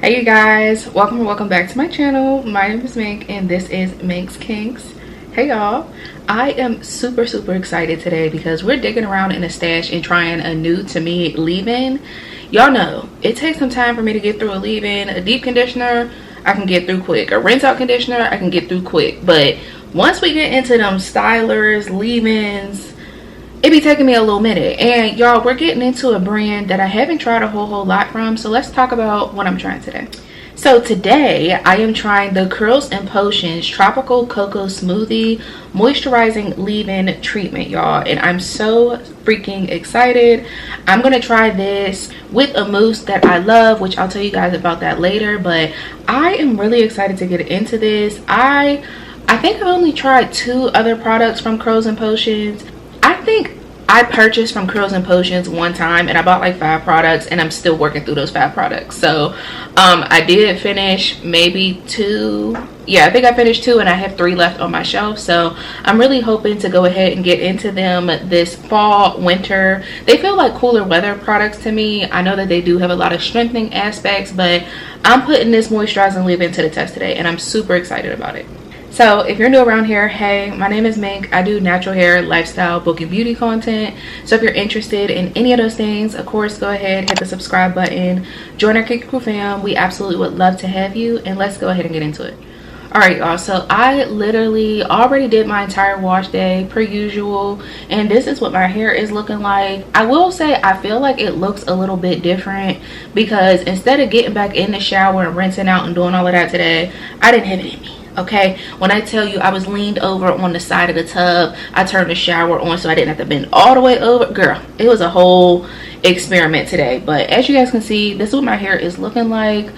Hey you guys, welcome back to my channel. My name is Mink and this is MinksKinks. Hey y'all, I am super excited today because we're digging around in a stash and trying a new to me leave-in. Y'all know it takes some time for me to get through a leave-in. A deep conditioner I can get through quick, a rinse out conditioner I can get through quick, but once we get into them stylers, leave-ins, it be taking me a little minute. And y'all, we're getting into a brand that I haven't tried a whole lot from, so let's talk about what I'm trying today. So today I am trying the Curls and Potions Tropical Cocoa Smoothie Moisturizing Leave-In Treatment, y'all, and I'm so freaking excited. I'm gonna try this with a mousse that I love, which I'll tell you guys about that later, but I am really excited to get into this. I think I've only tried 2 other products from Curls and Potions. I think I purchased from Curls and Potions one time and I bought like 5 products and I'm still working through those 5 products. So I did finish maybe 2. Yeah, I think I finished 2 and I have 3 left on my shelf. So I'm really hoping to go ahead and get into them this fall, winter. They feel like cooler weather products to me. I know that they do have a lot of strengthening aspects, but I'm putting this moisturizing leave-in to the test today and I'm super excited about it. So if you're new around here, hey, my name is Mink. I do natural hair, lifestyle, book and beauty content. So if you're interested in any of those things, of course, go ahead, hit the subscribe button, join our Kink Crew fam. We absolutely would love to have you, and let's go ahead and get into it. All right, y'all, so I literally already did my entire wash day per usual, and this is what my hair is looking like. I will say I feel like it looks a little bit different because instead of getting back in the shower and rinsing out and doing all of that today, I didn't have it in me. Okay, when I tell you I was leaned over on the side of the tub, I turned the shower on so I didn't have to bend all the way over. Girl, it was a whole experiment today. But as you guys can see, this is what my hair is looking like.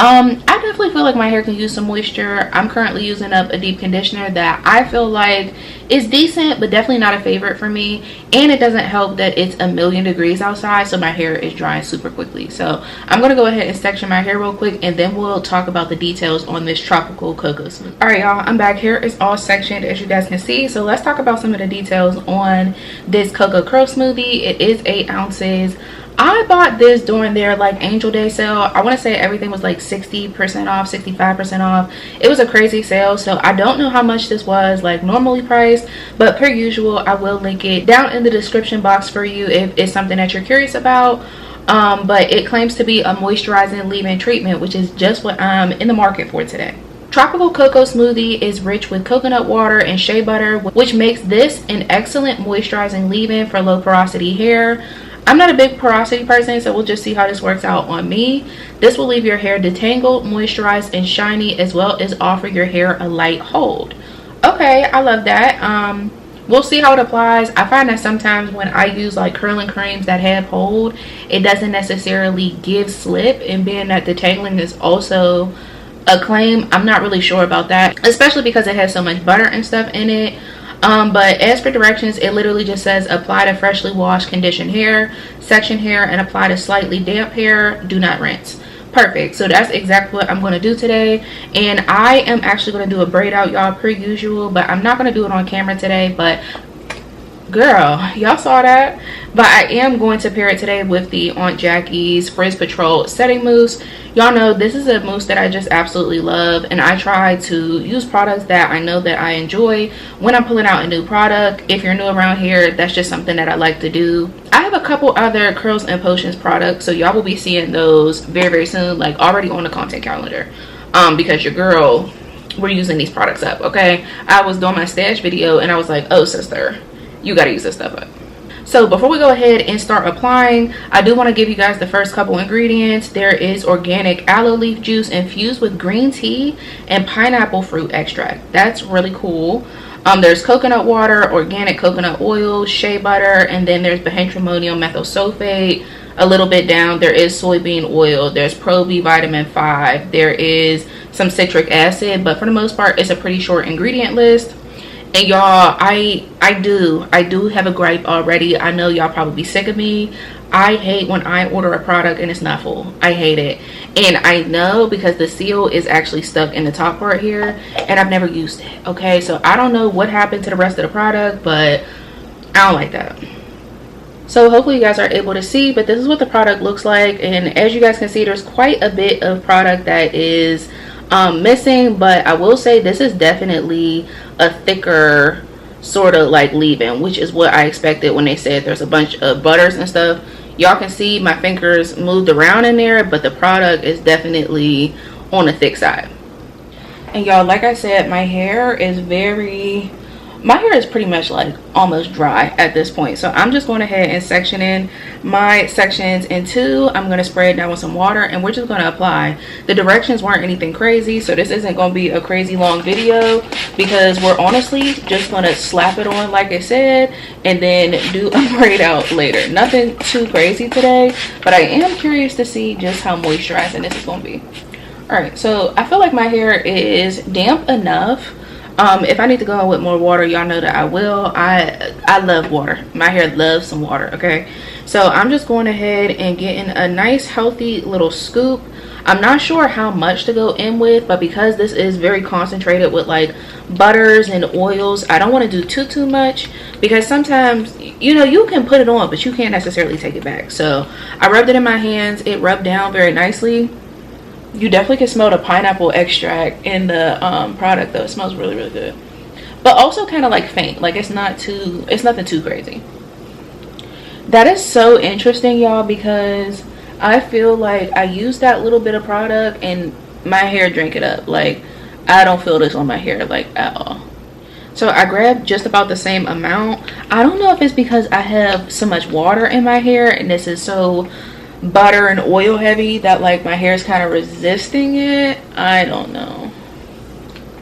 I definitely feel like my hair can use some moisture. I'm currently using up a deep conditioner that I feel like is decent, but definitely not a favorite for me. And it doesn't help that it's a million degrees outside, so my hair is drying super quickly. So I'm gonna go ahead and section my hair real quick, and then we'll talk about the details on this tropical cocoa smoothie. All right, y'all, I'm back. Here is all sectioned as you guys can see. So let's talk about some of the details on this cocoa curl smoothie. It is 8 ounces. I bought this during their like Angel Day sale. I want to say everything was like 60% off, 65% off. It was a crazy sale, so I don't know how much this was like normally priced, but per usual I will link it down in the description box for you if it's something that you're curious about. But it claims to be a moisturizing leave-in treatment, which is just what I'm in the market for today. Tropical Cocoa Smoothie is rich with coconut water and shea butter, which makes this an excellent moisturizing leave-in for low porosity hair. I'm not a big porosity person, so we'll just see how this works out on me. This will leave your hair detangled, moisturized, and shiny, as well as offer your hair a light hold. Okay, I love that. We'll see how it applies. I find that sometimes when I use like curling creams that have hold, it doesn't necessarily give slip, and being that detangling is also a claim, I'm not really sure about that, especially because it has so much butter and stuff in it. But as for directions, it literally just says apply to freshly washed conditioned hair, section hair, and apply to slightly damp hair. Do not rinse. Perfect. So that's exactly what I'm going to do today, and I am actually going to do a braid out, y'all, per usual, but I'm not going to do it on camera today. But girl, y'all saw that. But I am going to pair it today with the Aunt Jackie's Frizz Patrol setting mousse. Y'all know this is a mousse that I just absolutely love, and I try to use products that I know that I enjoy when I'm pulling out a new product. If you're new around here, that's just something that I like to do. I have a couple other Curls and Potions products, so y'all will be seeing those very soon, like already on the content calendar, because your girl, we're using these products up. Okay, I was doing my stash video and I was like, oh sister, you got to use this stuff up. So before we go ahead and start applying, I do want to give you guys the first couple ingredients. There is organic aloe leaf juice infused with green tea and pineapple fruit extract. That's really cool. There's coconut water, organic coconut oil, shea butter, and then there's bihydramonium methyl sulfate. A little bit down, there is soybean oil. There's Pro B vitamin 5. There is some citric acid, but for the most part, it's a pretty short ingredient list. And y'all, I do have a gripe already. I know y'all probably be sick of me. I hate when I order a product and it's not full. I hate it. And I know because the seal is actually stuck in the top part here, and I've never used it. Okay, so I don't know what happened to the rest of the product, but I don't like that. So hopefully you guys are able to see, but this is what the product looks like. And as you guys can see, there's quite a bit of product that is missing, but I will say this is definitely a thicker sort of like leave-in, which is what I expected when they said there's a bunch of butters and stuff. Y'all can see my fingers moved around in there, but the product is definitely on the thick side. And y'all, like I said, my hair is pretty much like almost dry at this point, so I'm just going ahead and section in my sections in two. I'm going to spray it down with some water, and we're just going to apply. The directions weren't anything crazy, so this isn't going to be a crazy long video, because we're honestly just going to slap it on like I said and then do a braid out later. Nothing too crazy today, but I am curious to see just how moisturizing this is going to be. All right, so I feel like my hair is damp enough. If I need to go in with more water, y'all know that I will. I love water. My hair loves some water, okay? So I'm just going ahead and getting a nice healthy little scoop. I'm not sure how much to go in with, but because this is very concentrated with like butters and oils, I don't want to do too much, because sometimes, you know, you can put it on, but you can't necessarily take it back. So I rubbed it in my hands. It rubbed down very nicely. You definitely can smell the pineapple extract in the product though. It smells really, really good, but also kind of like faint. Like it's nothing too crazy. That is so interesting, y'all, because I feel like I used that little bit of product and my hair drank it up. Like I don't feel this on my hair like at all. So I grabbed just about the same amount. I don't know if it's because I have so much water in my hair and this is so butter and oil heavy that like my hair is kind of resisting it. I don't know.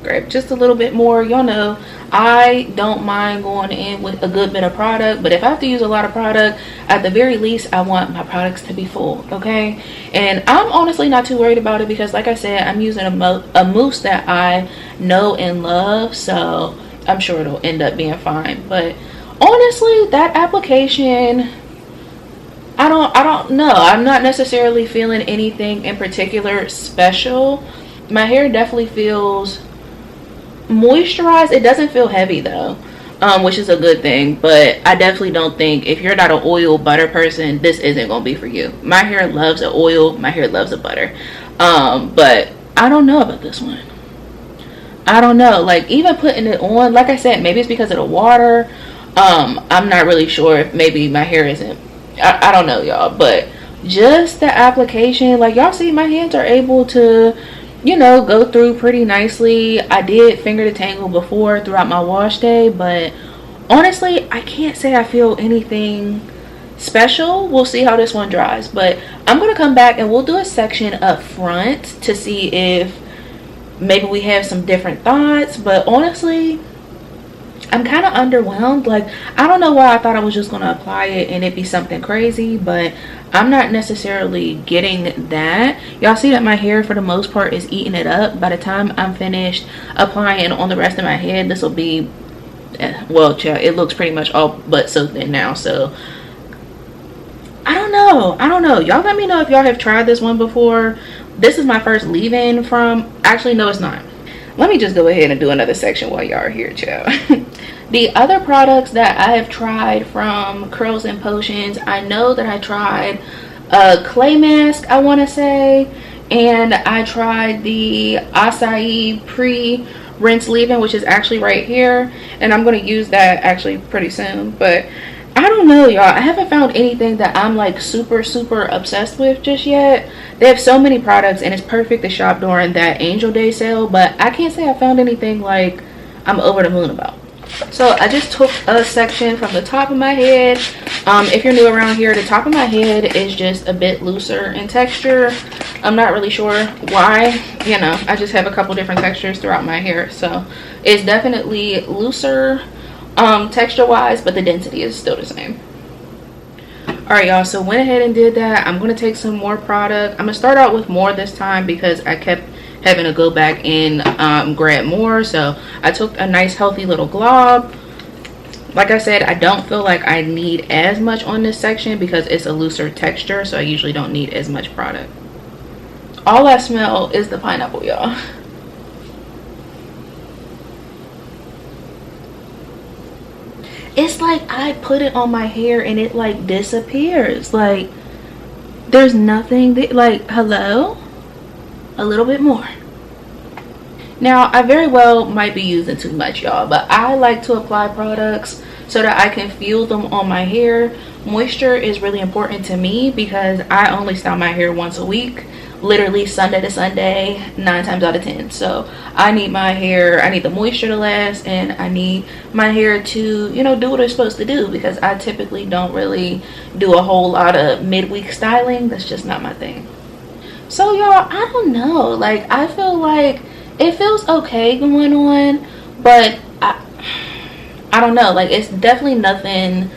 Grab just a little bit more. Y'all know I don't mind going in with a good bit of product, but if I have to use a lot of product, at the very least I want my products to be full, okay? And I'm honestly not too worried about it, because like I said, I'm using a mousse that I know and love, so I'm sure it'll end up being fine. But honestly, that application, I don't know. I'm not necessarily feeling anything in particular special. My hair definitely feels moisturized. It doesn't feel heavy though, which is a good thing. But I definitely don't think, if you're not an oil butter person, this isn't gonna be for you. My hair loves the oil. My hair loves the butter. But I don't know about this one. I don't know. Like even putting it on, like I said, maybe it's because of the water. I'm not really sure if maybe my hair isn't. I don't know, y'all, but just the application, like y'all see my hands are able to, you know, go through pretty nicely. I did finger detangle before throughout my wash day, but honestly I can't say I feel anything special. We'll see how this one dries, but I'm gonna come back and we'll do a section up front to see if maybe we have some different thoughts. But honestly, I'm kind of underwhelmed. Like I don't know why I thought I was just going to apply it and it'd be something crazy, but I'm not necessarily getting that. Y'all see that my hair for the most part is eating it up. By the time I'm finished applying on the rest of my head, this will be well, child, it looks pretty much all but soaked in now. So I don't know. Y'all let me know if y'all have tried this one before. This is my first leave-in from, actually no it's not. Let me just go ahead and do another section while y'all are here, child. The other products that I have tried from Curls and Potions, I know that I tried a clay mask, I want to say, and I tried the acai pre-rinse leave-in, which is actually right here, and I'm going to use that actually pretty soon. But I don't know, y'all. I haven't found anything that I'm like super obsessed with just yet. They have so many products and it's perfect to shop during that Angel Day sale, but I can't say I found anything like I'm over the moon about. So I just took a section from the top of my head. If you're new around here, the top of my head is just a bit looser in texture. I'm not really sure why, you know, I just have a couple different textures throughout my hair, so it's definitely looser texture wise, but the density is still the same. All right, y'all, so went ahead and did that. I'm going to take some more product. I'm going to start out with more this time because I kept having to go back and grab more. So I took a nice healthy little glob. Like I said, I don't feel like I need as much on this section because it's a looser texture, so I usually don't need as much product. All I smell is the pineapple, y'all. it's like I put it on my hair and it like disappears. Like there's nothing that, like, hello, a little bit more. Now I very well might be using too much, y'all, but I like to apply products so that I can feel them on my hair. Moisture is really important to me because I only style my hair once a week, literally Sunday to Sunday, 9 times out of 10. So I need my hair, I need the moisture to last, and I need my hair to, you know, do what it's supposed to do, because I typically don't really do a whole lot of midweek styling. That's just not my thing. So y'all, I don't know, like I feel like it feels okay going on, but I don't know, like it's definitely nothing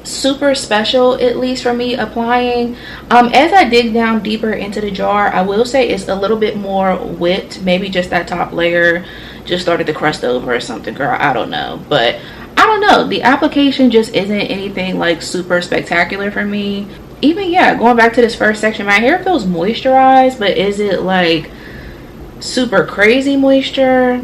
super special, at least for me applying. As I dig down deeper into the jar, I will say it's a little bit more whipped. Maybe just that top layer just started to crust over or something, girl, I don't know. But I don't know, the application just isn't anything like super spectacular for me. Even, yeah, going back to this first section, my hair feels moisturized, but is it like super crazy moisture?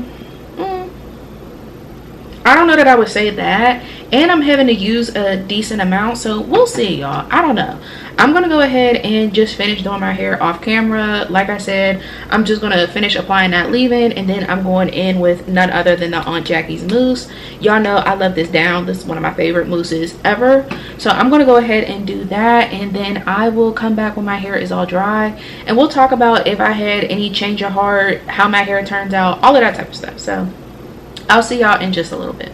I don't know that I would say that. And I'm having to use a decent amount, so we'll see, y'all. I don't know. I'm gonna go ahead and just finish doing my hair off camera. Like I said, I'm just gonna finish applying that leave-in, and then I'm going in with none other than the Aunt Jackie's mousse. Y'all know I love this down. This is one of my favorite mousses ever. So I'm gonna go ahead and do that, and then I will come back when my hair is all dry, and we'll talk about if I had any change of heart, how my hair turns out, all of that type of stuff. So I'll see y'all in just a little bit.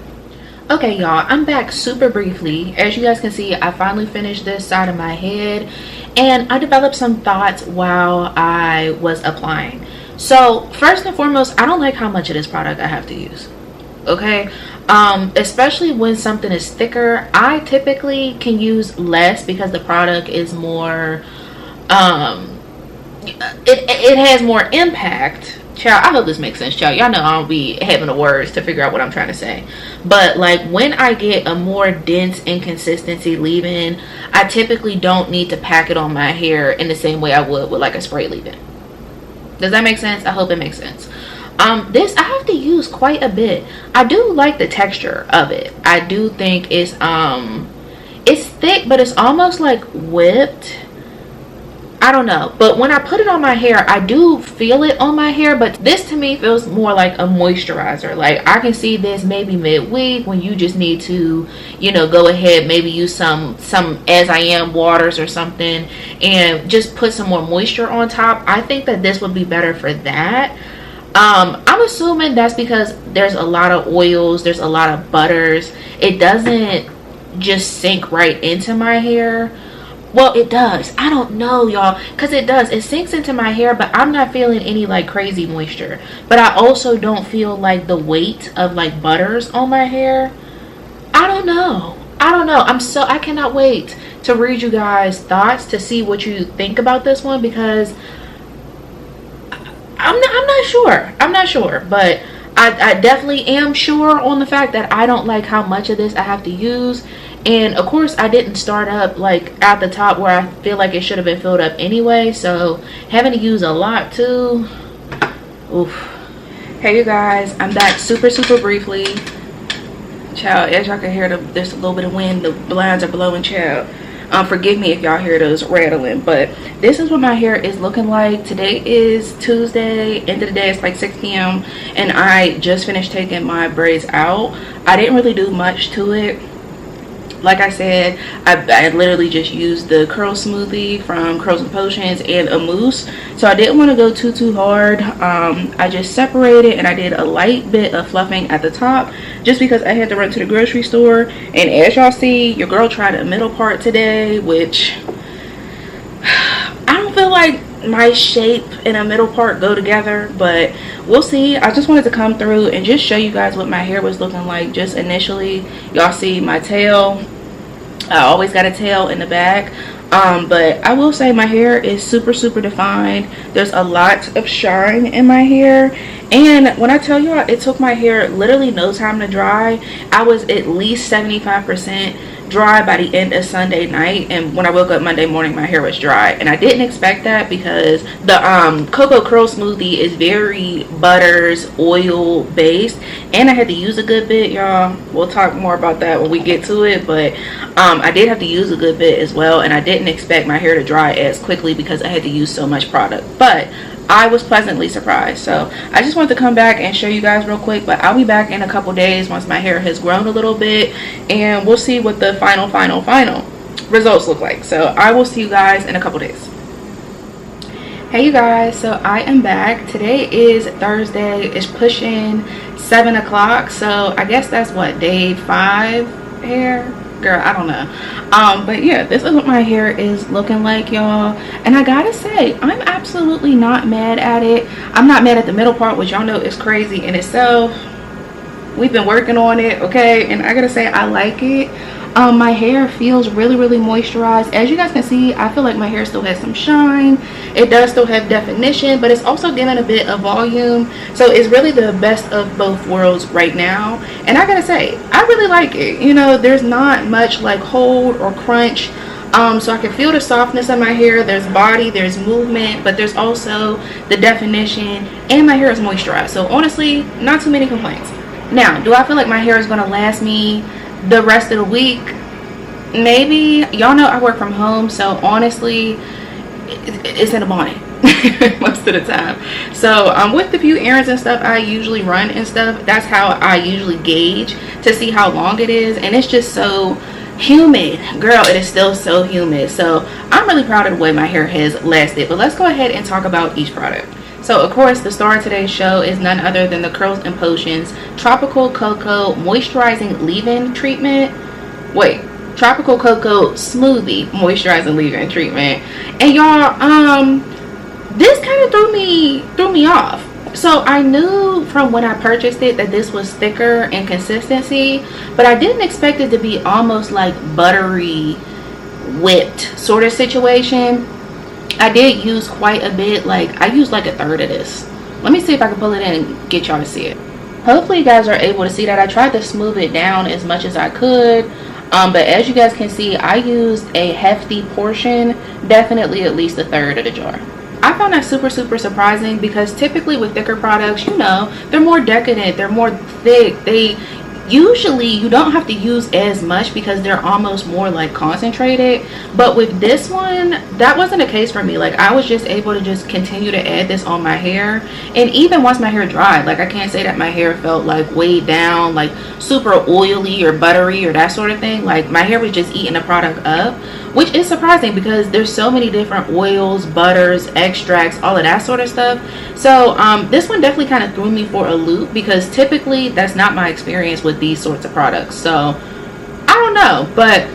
Okay, y'all, I'm back super briefly. As you guys can see, I finally finished this side of my head, and I developed some thoughts while I was applying. So first and foremost, I don't like how much of this product I have to use. Okay, especially when something is thicker. I typically can use less because the product is more it has more impact. Child, I hope this makes sense, child. Y'all know I don't be having the words to figure out what I'm trying to say. But like when I get a more dense inconsistency leave-in, I typically don't need to pack it on my hair in the same way I would with like a spray leave-in. Does that make sense? I hope it makes sense. This I have to use quite a bit. I do like the texture of it. I do think it's thick, but it's almost like whipped. I don't know, but when I put it on my hair, I do feel it on my hair, but this to me feels more like a moisturizer. Like I can see this maybe midweek when you just need to, you know, go ahead, maybe use some As I Am waters or something and just put some more moisture on top. I think that this would be better for that. I'm assuming that's because there's a lot of oils, there's a lot of butters. It doesn't just sink right into my hair. Well, it does. I don't know, y'all, because it does. It sinks into my hair, but I'm not feeling any like crazy moisture. But I also don't feel like the weight of like butters on my hair. I don't know. I cannot wait to read you guys' thoughts, to see what you think about this one, because I'm not sure, but I definitely am sure on the fact that I don't like how much of this I have to use. And of course I didn't start up like at the top where I feel like it should have been filled up anyway, so having to use a lot too. Oof. Hey you guys, I'm back super briefly. Child, as y'all can hear, there's a little bit of wind, the blinds are blowing, child. Forgive me if y'all hear those rattling, but this is what my hair is looking like. Today is Tuesday, end of the day, it's like 6 p.m. and I just finished taking my braids out. I didn't really do much to it. Like I said, I literally just used the curl smoothie from Curls and Potions and a mousse, so I didn't want to go too hard. I just separated and I did a light bit of fluffing at the top just because I had to run to the grocery store. And as y'all see, your girl tried a middle part today, which I don't feel like my shape and a middle part go together, but we'll see. I just wanted to come through and just show you guys what my hair was looking like just initially. Y'all see my tail. I always got a tail in the back, but I will say my hair is super defined. There's a lot of shine in my hair, And when I tell y'all, it took my hair literally no time to dry. I was at least 75% dry by the end of Sunday night, and when I woke up Monday morning, my hair was dry. And I didn't expect that because the cocoa curl smoothie is very butters oil based, and I had to use a good bit, y'all. We'll talk more about that when we get to it, but I did have to use a good bit as well, and I didn't expect my hair to dry as quickly because I had to use so much product. But I was pleasantly surprised. So I just wanted to come back and show you guys real quick, but I'll be back in a couple days once my hair has grown a little bit, and we'll see what the final results look like. So I will see you guys in a couple days. Hey you guys, so I am back. Today is Thursday. It's pushing 7 o'clock, so I guess that's what, day 5 hair? Girl, I don't know. But yeah, this is what my hair is looking like, y'all. And I gotta say, I'm absolutely not mad at it. I'm not mad at the middle part, which y'all know is crazy in itself. We've been working on it, okay? And I gotta say, I like it. My hair feels really moisturized. As you guys can see, I feel like my hair still has some shine. It does still have definition, but it's also giving a bit of volume. So it's really the best of both worlds right now. And I gotta say, I really like it. You know, there's not much like hold or crunch. So I can feel the softness of my hair. There's body, there's movement, but there's also the definition, and my hair is moisturized. So honestly, not too many complaints. Now, do I feel like my hair is gonna last me the rest of the week? Maybe. Y'all know I work from home, so honestly it's in a bonnet most of the time. So with the few errands and stuff I usually run and stuff, that's how I usually gauge to see how long it is. And it's just so humid, girl. It is still so humid. So I'm really proud of the way my hair has lasted. But let's go ahead and talk about each product. So of course, the star of today's show is none other than the Curls and Potions Tropical Cocoa Moisturizing Leave-In Treatment. Wait, Tropical Cocoa Smoothie Moisturizing Leave-In Treatment. And y'all, this kind of threw me off. So I knew from when I purchased it that this was thicker in consistency, but I didn't expect it to be almost like buttery whipped sort of situation. I did use quite a bit. Like, I used like a third of this. Let me see if I can pull it in and get y'all to see it. Hopefully you guys are able to see that. I tried to smooth it down as much as I could, but as you guys can see, I used a hefty portion, definitely at least a third of the jar. I found that super surprising because typically with thicker products, you know, they're more decadent, they're more thick. Usually you don't have to use as much because they're almost more like concentrated, but with this one, that wasn't the case for me. Like, I was just able to just continue to add this on my hair, and even once my hair dried, like, I can't say that my hair felt like weighed down, like super oily or buttery or that sort of thing. Like, my hair was just eating the product up, which is surprising because there's so many different oils, butters, extracts, all of that sort of stuff. So this one definitely kind of threw me for a loop because typically that's not my experience with these sorts of products. So I don't know, but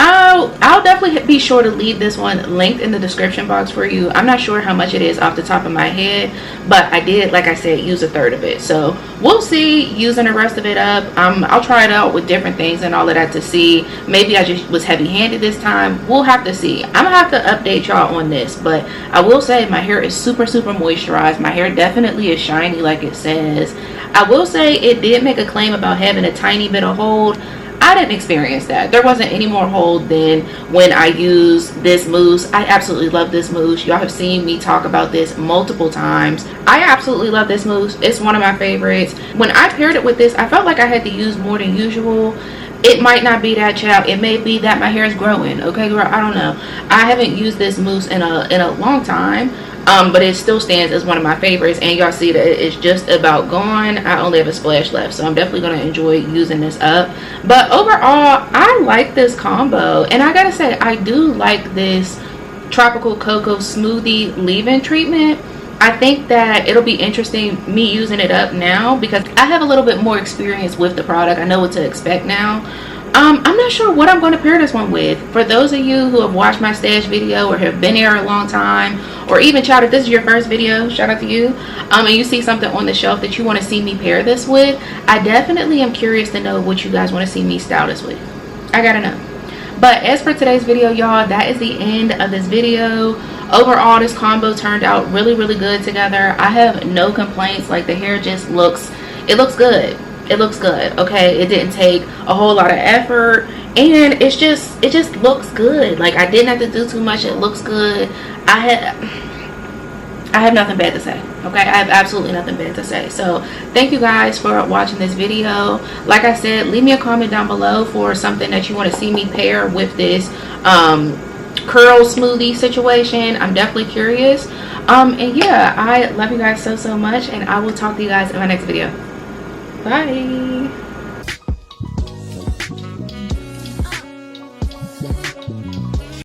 I'll definitely be sure to leave this one linked in the description box for you. I'm not sure how much it is off the top of my head, but I did, like I said, use a third of it. So we'll see using the rest of it up. I'll try it out with different things and all of that to see. Maybe I just was heavy-handed this time. We'll have to see. I'm gonna have to update y'all on this, but I will say my hair is super moisturized. My hair definitely is shiny like it says. I will say it did make a claim about having a tiny bit of hold. I didn't experience that. There wasn't any more hold than when I used this mousse. I absolutely love this mousse. Y'all have seen me talk about this multiple times. I absolutely love this mousse. It's one of my favorites. When I paired it with this, I felt like I had to use more than usual. It might not be that, child. It may be that my hair is growing. Okay, girl, I don't know. I haven't used this mousse in a long time. But it still stands as one of my favorites, and y'all see that it's just about gone. I only have a splash left, so I'm definitely going to enjoy using this up. But overall, I like this combo, and I gotta say, I do like this Tropical Cocoa Smoothie leave-in treatment. I think that it'll be interesting me using it up now because I have a little bit more experience with the product. I know what to expect now. I'm not sure what I'm going to pair this one with. For those of you who have watched my stash video or have been here a long time, or even, child, if this is your first video, shout out to you, and you see something on the shelf that you want to see me pair this with, I definitely am curious to know what you guys want to see me style this with. I gotta know. But as for today's video, y'all, that is the end of this video. overall this combo turned out really, really good together. I have no complaints. Like, the hair just looks, it looks good. It looks good. Okay, it didn't take a whole lot of effort, and it just looks good. Like, I didn't have to do too much. It looks good. I have nothing bad to say. Okay, I have absolutely nothing bad to say. So thank you guys for watching this video. Like I said, leave me a comment down below for something that you want to see me pair with this curl smoothie situation. I'm definitely curious. And yeah, I love you guys so much, and I will talk to you guys in my next video. Bye.